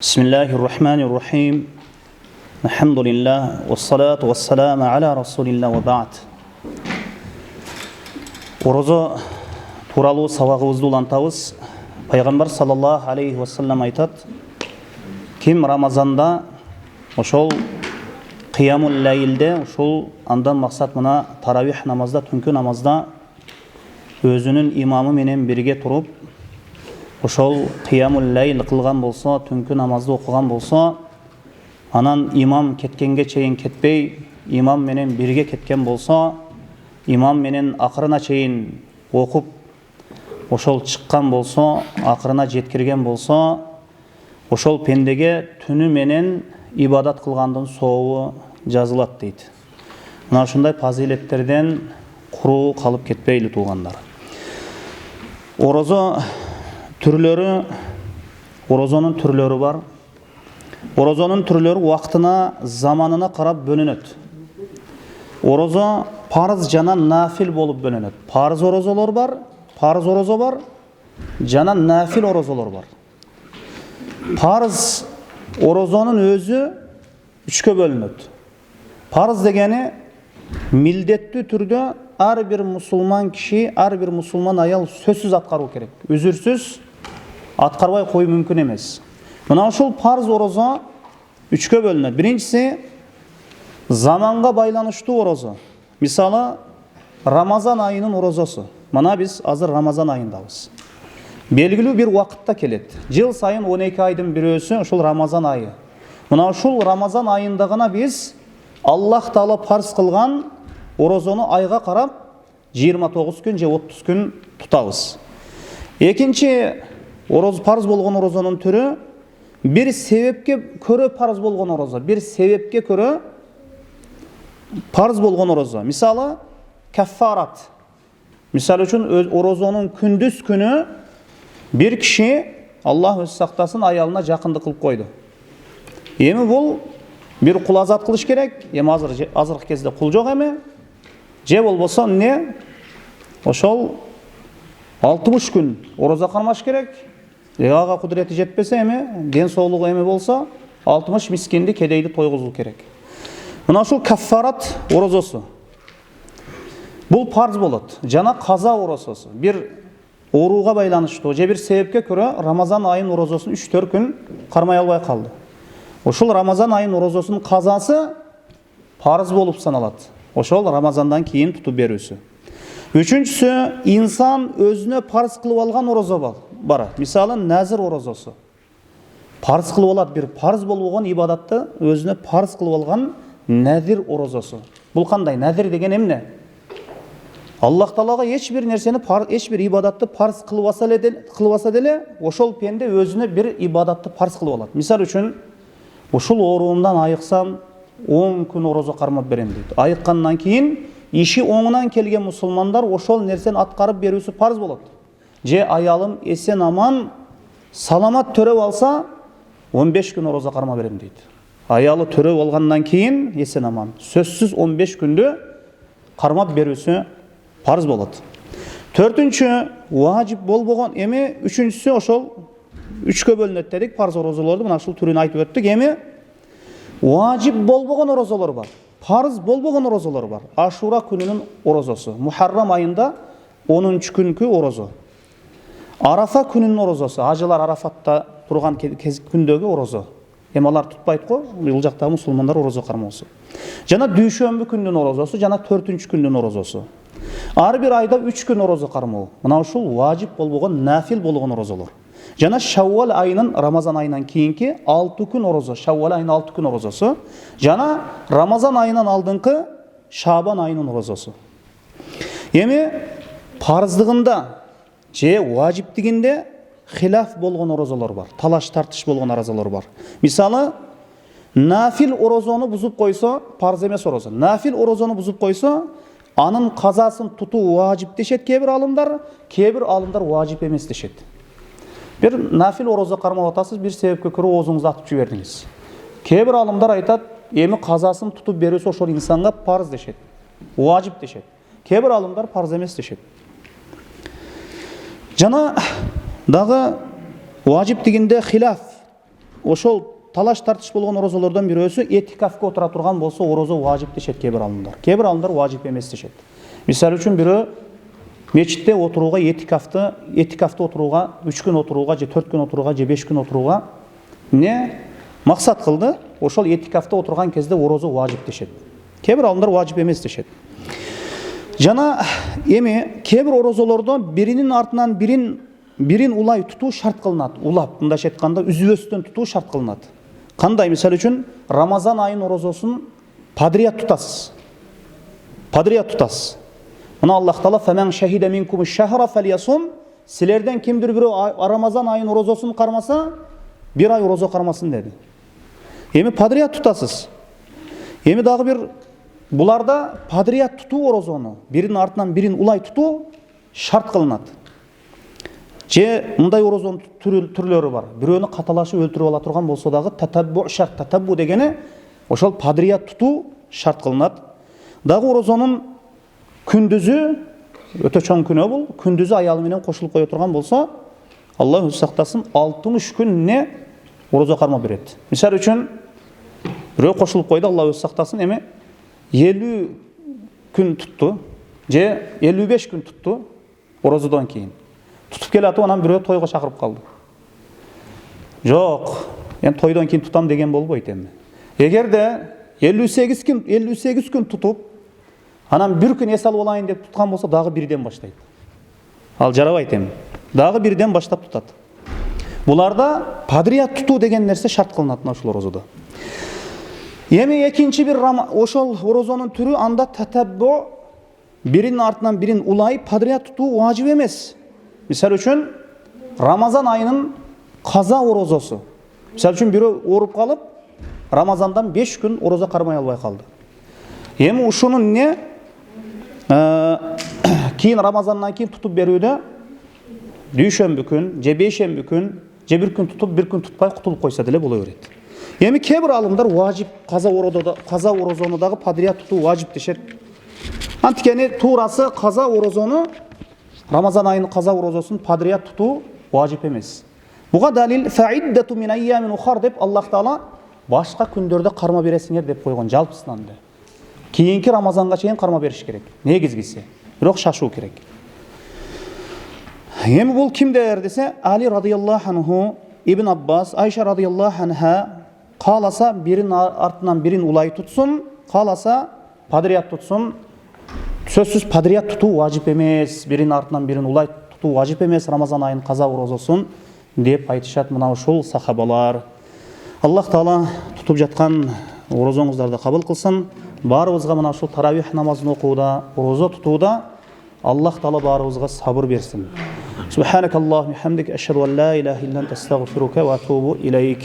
Bismillahirrahmanirrahim. Elhamdülillah ve salatu ve selamu ala Resulillah ve ba'd. Orozo туралы сабағыбызды улантабыз. Пайғамбар саллаллаху алейхи ва саллям айтады: ким Рамазанда ошол қиямул ләйлде, ошол андан мақсат мына таравих намазда, түнгі намазда өзінің имамы менен бірге тұрып, ошол қиямул ләйл қылған болса, түнгі намазды оқыған болса, анан имам кеткенге чейин кетпей, имам менен бірге кеткен болса, имам менен ақырына чейин оқып, ошол шыққан болса, ақырына жеткірген болса, ошол пендеге түні менен ибадат қылғандың соуы жазылат дейді. Мына ушундай фазилеттерден куру қалып кетпейлі туғандар. Орозонун түрлөрү бар. Орозонун түрлөрү вактына, заманына карап бөлүнөт. Орозо парыз жана нафил болуп бөлүнөт. Парыз орозолор бар, парыз орозо бар, жана нафил орозолор бар. Парыз орозонун өзү үчкө бөлүнөт. Парыз дегени милдеттүү түрдө ар бир мусулман киши, ар бир мусулман аял сөзсүз аткаруу керек. Үзүрсүз аткарбай коюу мүмкүн эмес. Мына ушул парыз орозо үчкө бөлүнөт. Биринчиси заманга байланыштуу орозо. Мисалы, Рамазан айынын орозосу. Мына биз азыр Рамазан айындабыз. Белгилүү бир убакытта келет. Жыл сайын 12 айдын бирөөсү ушул Рамазан айы. Мына ушул Рамазан айында гана биз Аллах Таала парыз кылган орозону айга карап 29 күн же 30 күн тутабыз. Экинчи парыз болгон орозонун түрү бир себепке көрө парыз болгон орозо. Бир себепке көрө парыз болгон орозо. Мисалы, каффарат. Мисалы үчүн орозонун күндүз күнү бир киши Аллах өз сактасын аялына жакындык кылып койду. Эми бул бир кул азат кылыш керек. Эми азыркы кезде кул жок эми. Же болбосо эмне? Ошол 60 күн ороза кармаш керек. Ага кудурети жетпесе эми, ден соолугу эми болсо 60 мискинди кедейди тойгузуу керек. Мына ушул каффарат орозосу. Бул парз болот. Жана каза орозосу. Бир ооруга байланыштуу же бир себепке көрө Рамазан айынын орозосун 3-4 күн кармай албай калды. Ошол Рамазан айынын орозосунун казасы парыз болуп саналат. Ошол Рамазандан кийин тутуп берүүсү. Үчүнчүсү, инсан өзүнө парыз кылып алган орозо бар. Мисалы, назир орозосу. Парыз кылып алат, бир парыз болгон ибадатты өзүнө парыз кылып алган назир орозосу. Бул кандай? Назир деген эмне? Аллах Таалага эч бир нерсени, эч бир ибадатты парыз кылбаса деле, ошол пенде өзүнө бир ибадатты парыз кылып алат. Мисалы үчүн, ушул оорумдан айыксам 10 күн орозо кармап берем дейт. Айыккандан кийин иши оңунан келген мусулмандар ошол нерсени аткарып берүүсү парыз болот. Же аялым эсен аман саламат төрөп алса 15 күн орозо кармап берем дейт. Аялы төрөп алгандан кийин эсен аман сөзсүз 15 күндү кармап берүүсү парыз болот. Төртүнчү, важип болбогон, эми үчүнчүсү ошол үчкө бөлүнөт дедик, парыз орозолорду мына ушул түрүн айтып өттүк. Эми важип болбогон орозолор бар. Парыз болбогон орозолор бар. Ашура күнүнүн орозосу. Мухаррам айында 10 күнкү орозо. Арафа күнүнүн орозосу. Ажылар Арафатта турган күндөгү орозо. Эми алар тутпайт го, бул жактагы мусулмандар орозо кармоосу. Жана дүйшөмбү күнүнүн орозосу, жана 4-күндүн орозосу. Ар бир айда 3 күн орозо кармоо. Мына ушул важип болбогон, нафил болгон орозолор. Жана Шаввал айынын, Рамазан айынан кийинки 6 күн орозо, Шаввал айынын 6 күн орозосу, жана Рамазан айынан алдыңкы Шабан айынын орозосу. Эми парыздыгында же важиптигинде хилаф болгон орозолор бар, талаш тартыш болгон орозолор бар. Мисалы, нафил орозону бузуп койсо, парыз эмес орозо. Нафил орозону бузуп койсо, анын казасын тутуу важип дешет кээ бир алымдар важип эмес дешет. Бир нафил орозо кармап атасыз, бир себепке көрө оозуңузду атып жибердиңиз. Кээ бир алымдар айтат, эми казасын тутуп берүүсү ошол инсанга парыз дешет, важип дешет. Кээ бир алымдар парыз эмес дешет. Жана дагы важип дегенде хилаф ошол талаш тартыш болгон орозолордон бирөөсү этикафка отура турган болсо орозо важип дешет кээ бир алымдар. Кээ бир алымдар важип эмес дешет. Мисалы үчүн бирөө мечитте отурууга этикафта отурууга 3 күн отурууга же 4 күн отурууга же 5 күн отурууга не максат кылды. Ошол этикафта отурган кезде орозо важип дешет. Кээ бир алымдар важип эмес дешет. Жана эми кээ бир орозолордо биринин артынан бирин улай тутуу шарт кылынат. Улап, мындайча айтканда үзүбөстөн тутуу шарт кылынат. Кандай? Мисалы үчүн Рамазан айынын орозосун подряд тутасыз. Подряд тутасыз. Мына Аллах Таала "Фаман шахида минкум аш-шахра фалиясум", силерден кимдир бирөө Рамазан айынын орозосун кармаса, бир ай орозо кармасын деди. Эми подряд тутасыз. Эми дагы бир буларда подряд тутуу орозону биринин артынан бирин улай тутуу шарт кылынат. Же мындай орозонун түрлөрү бар. Бирөөнү каталашып өлтүрүп ала турган болсо дагы татаббу шарт. Татаббу дегени ошол подряд тутуу шарт кылынат. Дагы орозонун күндүзү өтө чоң күнөө бул. Күндүзү аялы менен кошулуп кое турган болсо, Аллах өзү сактасын, 60 күн орозо кармап берет. Мисалы үчүн бирөө кошулуп койду, Аллах өзү сактасын, эми 50 күн тутту же 55 күн тутту орозодон кийин. Тутуп келатып, анан бирөө тойго чакырып калды. Жок, эми тойдон кийин тутам деген болбойт эми. Эгерде 58 күн тутуп, анан бир күн эс алып алайын деп туткан болсо, дагы бирден баштайт. Ал жарабайт эми. Дагы бирден баштап тутат. Буларда подряд тутуу деген нерсе шарт кылынат ошол орозодо. Эми экинчи бир ошол орозонун түрү анда татаббу, биринин артынан бирин улай подряд тутуу важип эмес. Мисалы үчүн Рамазан айынын каза орозосу. Мисалы үчүн бирөө ооруп калып, Рамазандан 5 күн орозо кармай албай калды. Эми ушунун кийин Рамазандан кийин тутуп берүүдө дүйшөмбү күн, же бейшемби күн, же бир күн тутуп, бир күн тутпай кутулуп койсо деле боло берет. Эми кээ бир алымдар важип, каза орозону дагы подряд тутуу важип дешет. Анткени туурасы каза орозону, Рамазан айынын каза орозосун подряд тутуу важип эмес. Буга далил фаиддату мин айямин ухар деп Аллах Таала башка күндөрдө карма бересиңер деп койгон жалпысынан да. Кийинки Рамазанга чейин карма бериш керек. Негизгиси. Бирок шашуу керек. Эми бул кимдер десе, Али радыйаллаху анху, Ибн Аббас, Айша радыйаллаху анха кааласа бирин артынан бирин улай тутсун, кааласа подряд тутсун. Сөзсүз подряд тутуу важип эмес, бирин артынан бирин улай тутуу важип эмес Рамазан айынын каза орозосун деп айтышат мына ушул сахабалар. Аллах Таала тутуп жаткан орозоңуздарды кабыл кылсын. Баарыбызга мына ушул таравих намазын окууда, орозо тутууда Аллах Таала баарыбызга сабыр берсин. Субханакаллаху ва бихамдика, ашхаду ан ла илаха илля анта, астагфирука ва атубу илейк.